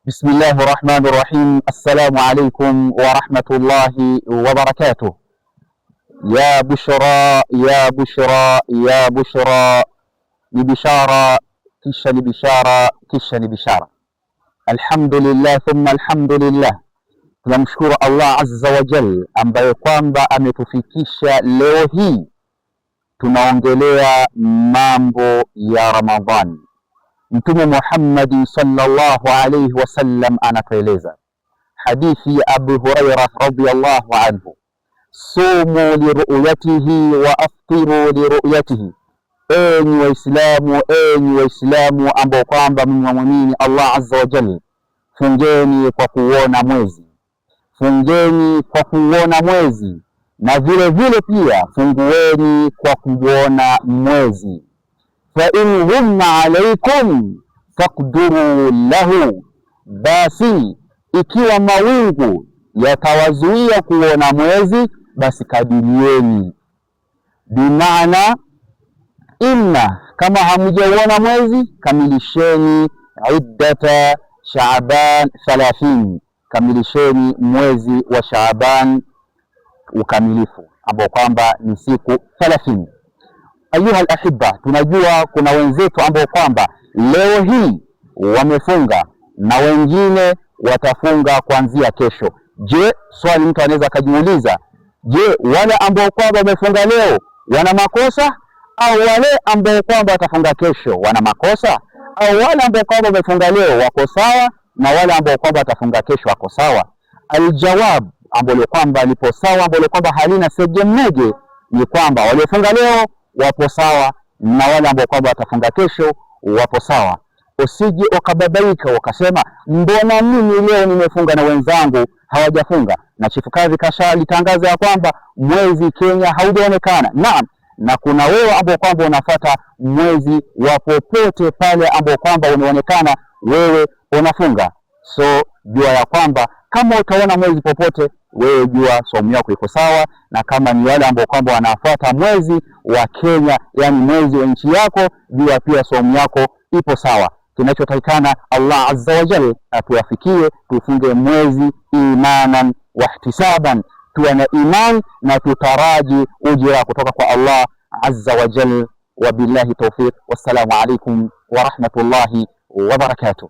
بسم الله الرحمن الرحيم. السلام عليكم ورحمة الله وبركاته. يا بشرى يا بشرى يا بشرى، ni bishara kisha ni bishara kisha ni bishara. Alhamdulillah thumma alhamdulillah, tunamshukuru Allah azza wa jal ambaye kwamba ametufikisha leo hii tunaongelea mambo ya Ramadhani. Mtume Muhammad sallallahu alayhi wasallam anatueleza hadithi ya Abu Hurairah radhiyallahu anhu, sumu liruyatihi wa aftiru liruyatihi. Enyi Waislamu ambao kwamba mmemwamini Allah azza wa jalla, fungeni kwa kuona mwezi, fungeni kwa kuona mwezi, na vile vile pia fungueni kwa kuona mwezi. Fa in ghumma alaykum faqduru lahu, basi ikiwa mawingu yatawazuia kuona mwezi basi kadirieni. Bimaana inna, kama hamjauona mwezi kamilisheni iddata Shaaban 30, kamilisheni mwezi wa Shaaban ukamilifu ambao kwamba ni siku 30. Ayuha al-ahibba, tunajua kuna wenzetu ambao kwamba leo hii wamefunga na wengine watafunga kuanzia kesho. Je, swali mtu anaweza kujiuliza, je, wale ambao kwamba wamefunga leo wana makosa, au wale ambao kwamba watafunga kesho wana makosa, au wale ambao kwamba wamefunga leo wako sawa na wale ambao kwamba watafunga kesho wako sawa? Aljawab ambalo kwamba lipo sawa, ambalo kwamba halina segemnege, ni kwamba waliofunga leo wapo sawa na wale ambao kwamba watafunga kesho wapo sawa. Usije ukababaika ukasema mbona mimi leo nimefunga na wenzangu hawajafunga. Na chifu kadhi kashalitangaza ya kwamba mwezi Kenya haujaonekana. Naam, na kuna wewe ambao kwamba unafuata mwezi wa popote pale ambao kwamba umeonekana wewe unafunga. So jua ya kwamba kama utaona mwezi popote, wewe jua somo yako iko sawa, na kama ni wale ambao kwamba wanafuata mwezi wa Kenya, yani mwezi wa nchi yako, jua pia somo yako ipo sawa. Kinachotakikana Allah azza wa jalla atuwafikie tufunge mwezi imanan wa ihtisaban, tuwe na iman na tutaraji ujira kutoka kwa Allah azza wa jalla. Wa billahi tawfiq, wassalamu alaikum wa rahmatullahi wa barakatuh.